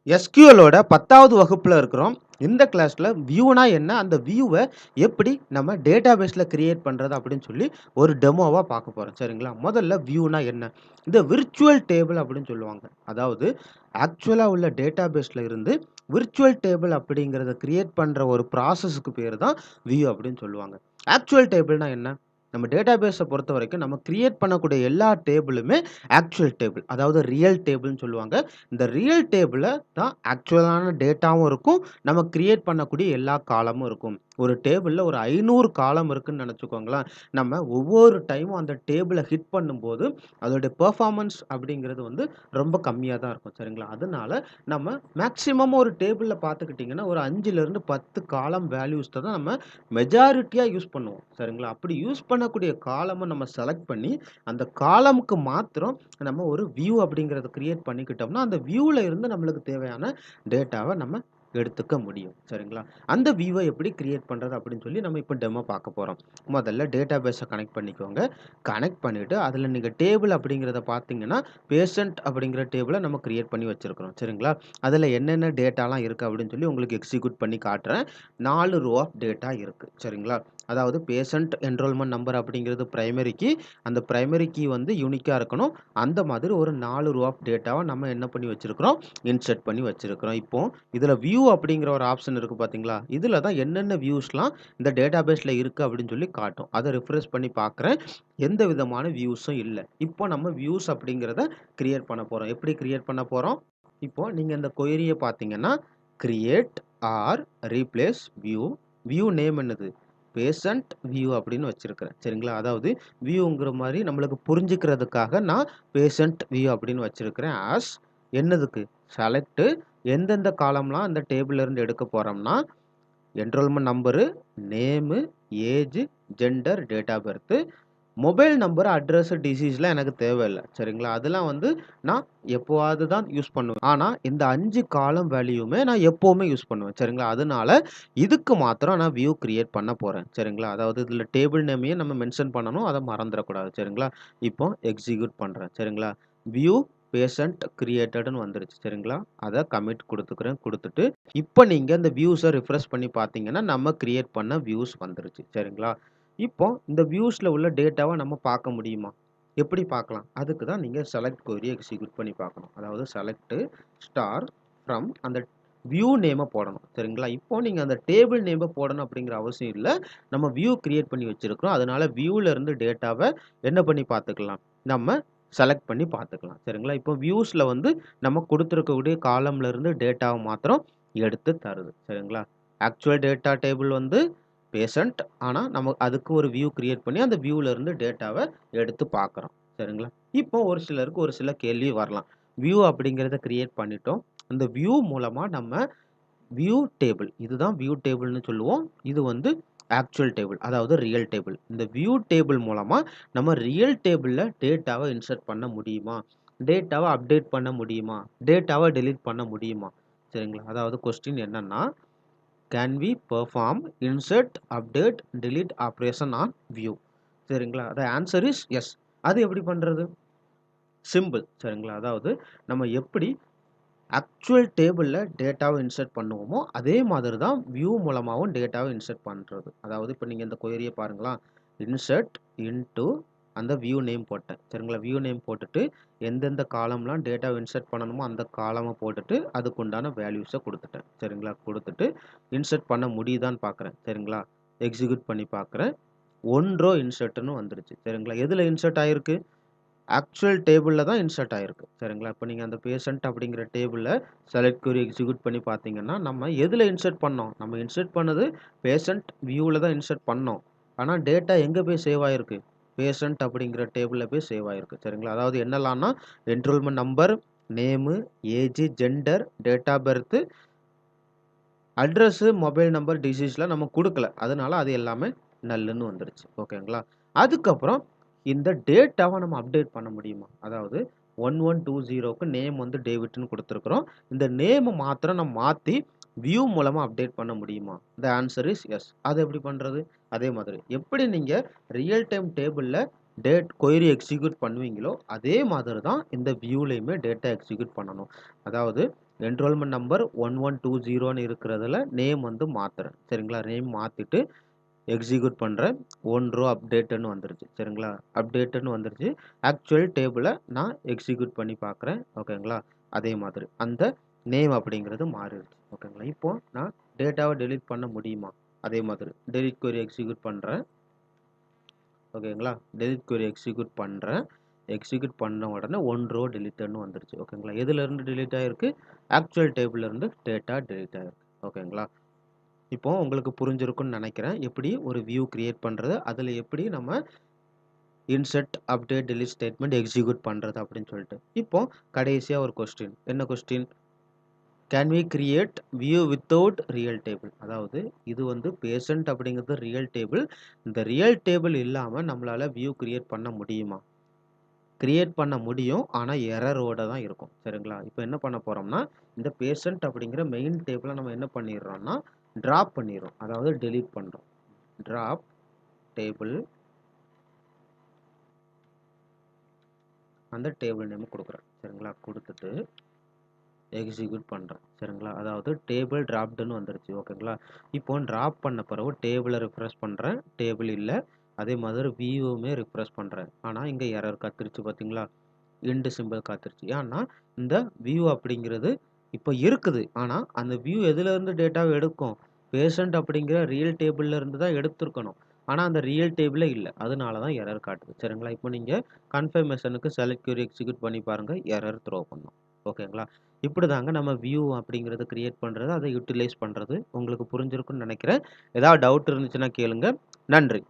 SQLோட 10வது வகுப்புல இருக்கிறோம். இந்த கிளாஸ்ல வியூனா என்ன? அந்த வியூவ எப்படி நம்ம டேட்டாபேஸ்ல கிரியேட் பண்றது அப்படின்னு சொல்லி ஒரு டெமோவா பார்க்க போறோம். சரிங்களா? முதல்ல வியூனா என்ன? இந்த விர்ச்சுவல் டேபிள் அப்படின்னு சொல்லுவாங்க. அதாவது ஆக்சுவலா உள்ள டேட்டாபேஸ்ல இருந்து விர்ச்சுவல் டேபிள் அப்படிங்கிறத கிரியேட் பண்ற ஒரு ப்ராசஸ்க்கு பேரு தான் வியூ அப்படின்னு சொல்லுவாங்க. ஆக்சுவல் டேபிள்னா என்ன? நம்ம டேட்டாபேஸ பொறுத்தவரைக்கும் நம்ம கிரியேட் பண்ணக்கூடிய எல்லா டேபிளுமே ஆக்சுவல் டேபிள். அதாவது ரியல் டேபிள்ன்னு சொல்லுவாங்க. இந்த ரியல் டேபிள்ல தான் ஆக்சுவலான டேட்டாவும் இருக்கும். நம்ம கிரியேட் பண்ணக்கூடிய எல்லா காலமும் இருக்கும். ஒரு டேபிள்ல ஒரு 500 காலம் இருக்குன்னு நெனச்சுக்கோங்களேன். நம்ம ஒவ்வொரு டைமும் அந்த டேபிள ஹிட் பண்ணும்போது, அதோட பெர்ஃபார்மன்ஸ் அப்படிங்கிறது வந்து ரொம்ப கம்மியா தான் இருக்கும். சரிங்களா? அதனால நம்ம மேக்ஸிமம் ஒரு டேபிள்ல பார்த்துக்கிட்டீங்கன்னா, ஒரு 5லிருந்து 10 காலம் வேல்யூஸ் தான் நம்ம மெஜாரிட்டியா யூஸ் பண்ணுவோம். சரிங்களா? அப்படி யூஸ் பண்ணக்கூடிய காலம நம்ம செலக்ட் பண்ணி, அந்த காலம்க்கு மாத்திரம் நம்ம ஒரு வியூ அப்படிங்கிறத கிரியேட் பண்ணிக்கிட்டோம்னா, அந்த வியூல இருந்து நம்மளுக்கு தேவையான டேட்டாவ நம்ம எடுத்துக்க முடியும். சரிங்களா? அந்த வியூவ எப்படி கிரியேட் பண்றது அப்படின்னு சொல்லி நம்ம இப்ப டெமோ பார்க்க போறோம். முதல்ல டேட்டாபேஸ கனெக்ட் பண்ணிக்கோங்க. கனெக்ட் பண்ணிட்டு அதுல நீங்க டேபிள் அப்படிங்கிறத பார்த்தீங்கன்னா, பேஷண்ட் அப்படிங்கிற டேபிள நம்ம கிரியேட் பண்ணி வச்சிருக்கிறோம். சரிங்களா? அதுல என்னென்ன டேட்டாலாம் இருக்கு அப்படின்னு சொல்லி உங்களுக்கு எக்ஸிக்யூட் பண்ணி காட்டுறேன். 4 ரோ ஆஃப் டேட்டா இருக்கு. சரிங்களா? அதாவது பேஷண்ட் என்ரோல்மென்ட் நம்பர் அப்படிங்கிறது பிரைமரி கீ. அந்த பிரைமரி கீ வந்து யூனிக்கா இருக்கணும். அந்த மாதிரி ஒரு 4 ரோ ஆஃப் டேட்டாவ நம்ம என்ன பண்ணி வச்சிருக்கிறோம், இன்சர்ட் பண்ணி வச்சிருக்கிறோம். இப்போ இதுல வியூ அப்படிங்கிற ஒரு ஆப்ஷன் இருக்கு பார்த்தீங்களா? இதுல தான் என்னென்ன வியூஸ்லாம் இந்த டேட்டாபேஸ்ல இருக்கு அப்படின்னு சொல்லி காட்டும். அத ரிஃப்ரெஷ் பண்ணி பார்க்கிறேன். எந்த விதமான வியூஸும் இல்ல. இப்போ நம்ம வியூஸ் அப்படிங்கிறத கிரியேட் பண்ண போறோம். எப்படி கிரியேட் பண்ண போறோம்? இப்போ நீங்க இந்த கொயரிய பார்த்தீங்கன்னா, create R replace view. View name என்னது? பேஷண்ட் வியூ அப்படின்னு வச்சிருக்கிறேன். சரிங்களா? அதாவது வியூங்கிற மாரி நம்மளுக்கு புரிஞ்சுக்கிறதுக்காக நான் பேஷண்ட் வியூ அப்படின்னு வச்சிருக்கிறேன். என்னதுக்கு? செலக்ட் எந்தெந்த காலம்லாம் அந்த டேபிள்ல இருந்து எடுக்க போறோம்னா, enrolment number, name, age, gender, date of birth, mobile number, address, டிசீஸ்லாம் எனக்கு தேவையில்ல. சரிங்களா? அதெல்லாம் வந்து நான் எப்போவாவது தான் யூஸ் பண்ணுவேன். ஆனா, இந்த 5 காலம் வேல்யூமே நான் எப்பவுமே யூஸ் பண்ணுவேன். சரிங்களா? அதனால இதுக்கு மாத்திரம் நான் வியூ கிரியேட் பண்ண போறேன். சரிங்களா? அதாவது இதுல டேபிள் நேமையும் நம்ம மென்ஷன் பண்ணணும். அத மறந்துறக்கூடாது. சரிங்களா? இப்போ எக்ஸிக்யூட் பண்றேன். சரிங்களா? வியூ பேஷண்ட் கிரியேட்டட்ன்னு வந்துருச்சு. சரிங்களா? அத கமிட் குடுத்துக்கிறேன். குடுத்துட்டு, இப்ப நீங்க இந்த வியூஸ ரிஃப்ரெஷ் பண்ணி பார்த்தீங்கன்னா, நம்ம கிரியேட் பண்ண வியூஸ் வந்துருச்சு. சரிங்களா? இப்போ இந்த வியூஸ்ல உள்ள டேட்டாவ நம்ம பார்க்க முடியுமா? எப்படி பார்க்கலாம்? அதுக்கு தான் நீங்க செலக்ட் கொரி எக்ஸிக்யூட் பண்ணி பார்க்கணும். அதாவது செலக்ட் ஸ்டார் ஃப்ரம் அந்த வியூ நேம போடணும். சரிங்களா? இப்போ நீங்க அந்த டேபிள் நேம போடணும் அப்படிங்கிற அவசியம் இல்ல. நம்ம வியூ கிரியேட் பண்ணி வச்சிருக்கிறோம். அதனால வியூல இருந்து டேட்டாவ என்ன பண்ணி பார்த்துக்கலாம்? நம்ம செலக்ட் பண்ணி பார்த்துக்கலாம். சரிங்களா? இப்போ வியூஸ்ல வந்து நம்ம குடுத்திருக்கக்கூடிய காலம்ல இருந்து டேட்டாவ மாத்திரம் எடுத்து தருது. சரிங்களா? ஆக்சுவல் டேட்டா டேபிள் வந்து பேஷண்ட். ஆனா, நம்ம அதுக்கு ஒரு வியூ கிரியேட் பண்ணி, அந்த வியூல இருந்து டேட்டாவ எடுத்து பார்க்குறோம். சரிங்களா? இப்போ ஒரு சிலருக்கு ஒரு சில கேள்வி வரலாம். வியூ அப்படிங்கிறத கிரியேட் பண்ணிட்டோம். அந்த வியூ மூலமா நம்ம வியூ டேபிள் இதுதான் வியூ டேபிள்ன்னு சொல்லுவோம். இது வந்து ஆக்சுவல் டேபிள். அதாவது ரியல் டேபிள். இந்த வியூ டேபிள் மூலமா நம்ம ரியல் டேபிள்ல டேட்டாவ இன்சர்ட் பண்ண முடியுமா? டேட்டாவ அப்டேட் பண்ண முடியுமா? டேட்டாவ டெலீட் பண்ண முடியுமா? சரிங்களா? அதாவது கொஸ்டின் என்னன்னா can we perform insert, update, delete operation on view? சரிங்களா? The answer is yes. அது எப்படி பண்றது? சிம்பிள். சரிங்களா? அதாவது நம்ம எப்படி ஆக்சுவல் டேபிள்ல டேட்டாவ இன்சர்ட் பண்ணுவோமோ, அதே மாதிரி தான் வியூ மூலமாவும் டேட்டாவ இன்சர்ட் பண்றது. அதாவது இப்ப நீங்க இந்த கொயரிய பாருங்களா. இன்சர்ட் இன்டூ அந்த வியூ நேம் போட்டேன். சரிங்களா? வியூ நேம் போட்டுட்டு, எந்தெந்த காலம்லாம் டேட்டாவ இன்சர்ட் பண்ணணுமோ, அந்த காலம போட்டுட்டு, அதுக்குண்டான வேல்யூஸ குடுத்துட்டேன். சரிங்களா? குடுத்துட்டு, இன்சர்ட் பண்ண முடியுதான்னு பார்க்குறேன். சரிங்களா? எக்ஸிக்யூட் பண்ணி பார்க்குறேன். 1 ரோ இன்சர்ட்ன்னு வந்துருச்சு. சரிங்களா? எதுல இன்சர்ட் ஆயிருக்கு? ஆக்சுவல் டேபிள்ல தான் இன்சர்ட் ஆயிருக்கு. சரிங்களா? இப்ப நீங்க அந்த பேஷண்ட் அப்படிங்கிற டேபிள்ல செலக்ட் கொரி எக்ஸிக்யூட் பண்ணி பார்த்தீங்கன்னா, நம்ம எதுல இன்சர்ட் பண்ணோம்? நம்ம இன்சர்ட் பண்ணது பேஷண்ட் வியூல தான் இன்சர்ட் பண்ணோம். ஆனா டேட்டா எங்க போய் சேவ் ஆயிருக்கு? பேஷண்ட் அப்படிங்கிற டேபிள்ல போய் சேவ் ஆயிருக்கு. சரிங்களா? அதாவது என்னலான்னா, enrolment number, name, age, gender, date of birth, address, mobile number, டிசீஸ்லாம் நம்ம குடுக்கல. அதனால அது எல்லாமே நல்லுன்னு வந்துருச்சு. ஓகேங்களா? அதுக்கப்புறம் இந்த டேட்டாவ நம்ம அப்டேட் பண்ண முடியுமா? அதாவது 1120க்கு நேம் வந்து டேவிட்ன்னு குடுத்துருக்கிறோம். இந்த நேம மாத்திரம் நம்ம மாத்தி வியூ மூலமா அப்டேட் பண்ண முடியுமா? The answer is yes. அது எப்படி பண்றது? அதே மாதிரி எப்படி நீங்க ரியல் டைம் டேபிள்ல கொயரி எக்ஸிக்யூட் பண்ணுவீங்களோ, அதே மாதிரி தான் இந்த வியூலயுமே டேட்டா எக்ஸிக்யூட் பண்ணணும். அதாவது என்ரோல்மெண்ட் நம்பர் 1120ன்னு இருக்கிறதுல நேம் வந்து மாத்துறேன். சரிங்களா? நேம் மாத்திட்டு எக்ஸிக்யூட் பண்றேன். 1 ரோ அப்டேட்ன்னு வந்துருச்சு. சரிங்களா? அப்டேட்ன்னு வந்துருச்சு. ஆக்சுவல் டேபிள நான் எக்ஸிக்யூட் பண்ணி பார்க்குறேன். ஓகேங்களா? அதே மாதிரி அந்த நேம் அப்படிங்கிறது மாறிடுச்சு. ஓகேங்களா? இப்போ நான் டேட்டாவ டெலீட் பண்ண முடியுமா? அதே மாதிரி டெலீட் query எக்ஸிக்யூட் பண்றேன். ஓகேங்களா? டெலீட் query எக்ஸிக்யூட் பண்றேன். எக்ஸிக்யூட் பண்ண உடனே 1 ரோ டெலீட்டட்ன்னு வந்துருச்சு. ஓகேங்களா? எதுலருந்து டெலீட் ஆயிருக்கு? ஆக்சுவல் டேபிள்ல இருந்து டேட்டா டெலீட் ஆயிருக்கு. ஓகேங்களா? இப்போ உங்களுக்கு புரிஞ்சிருக்கும்னு நினைக்கிறேன். எப்படி ஒரு வியூ கிரியேட் பண்றது, அதுல எப்படி நம்ம insert, update, delete statement execute பண்றது அப்படின்னு சொல்லிட்டு. இப்போ கடைசியா ஒரு கொஸ்டின். என்ன question? Can we create view without real table? அதாவது இது வந்து பேஷண்ட் அப்படிங்கிறது ரியல் டேபிள். இந்த ரியல் டேபிள் இல்லாம நம்மளால வியூ கிரியேட் பண்ண முடியுமா? கிரியேட் பண்ண முடியும். ஆனா எரரோட தான் இருக்கும். சரிங்களா? இப்போ என்ன பண்ண போறோம்னா, இந்த பேஷண்ட் அப்படிங்கிற மெயின் டேபிள நம்ம என்ன பண்ணிடுறோம்னா, டிராப் பண்ணிடுறோம். அதாவது டெலீட் பண்றோம். டிராப் டேபிள் அந்த டேபிள் நேம் குடுக்குறேன். சரிங்களா? குடுத்துட்டு எக்ஸிக்யூட் பண்றேன். சரிங்களா? அதாவது டேபிள் டிராப்டுன்னு வந்துருச்சு. ஓகேங்களா? இப்போ டிராப் பண்ண பிறகு டேபிள ரிஃப்ரெஷ் பண்றேன். டேபிள் இல்ல. அதே மாதிரி வியூவுமே ரிஃப்ரெஷ் பண்றேன். ஆனா இங்க எரர் காத்திருச்சு பார்த்தீங்களா? எண்ட் சிம்பல் காத்திருச்சு. ஏன்னா இந்த வியூ அப்படிங்கிறது இப்போ இருக்குது. ஆனா அந்த வியூ எதுலருந்து டேட்டாவ எடுக்கும்? பேஷண்ட் அப்படிங்கிற ரியல் டேபிள்ல இருந்து தான் எடுத்திருக்கணும். ஆனா அந்த ரியல் டேபிளே இல்ல. அதனால தான் எரர் காட்டுது. சரிங்களா? இப்போ நீங்க கன்ஃபர்மேஷனுக்கு செலக்ட் query எக்ஸிக்யூட் பண்ணி பாருங்க. எரர் த்ரோ பண்ணும். ஓகேங்களா? இப்படிதாங்க நம்ம வியூ அப்படிங்கிறத கிரியேட் பண்றது, அதை யுட்டிலைஸ் பண்றது. உங்களுக்கு புரிஞ்சிருக்கும்னு நினைக்கிறேன். ஏதாவது டவுட் இருந்துச்சுன்னா கேளுங்க. நன்றி.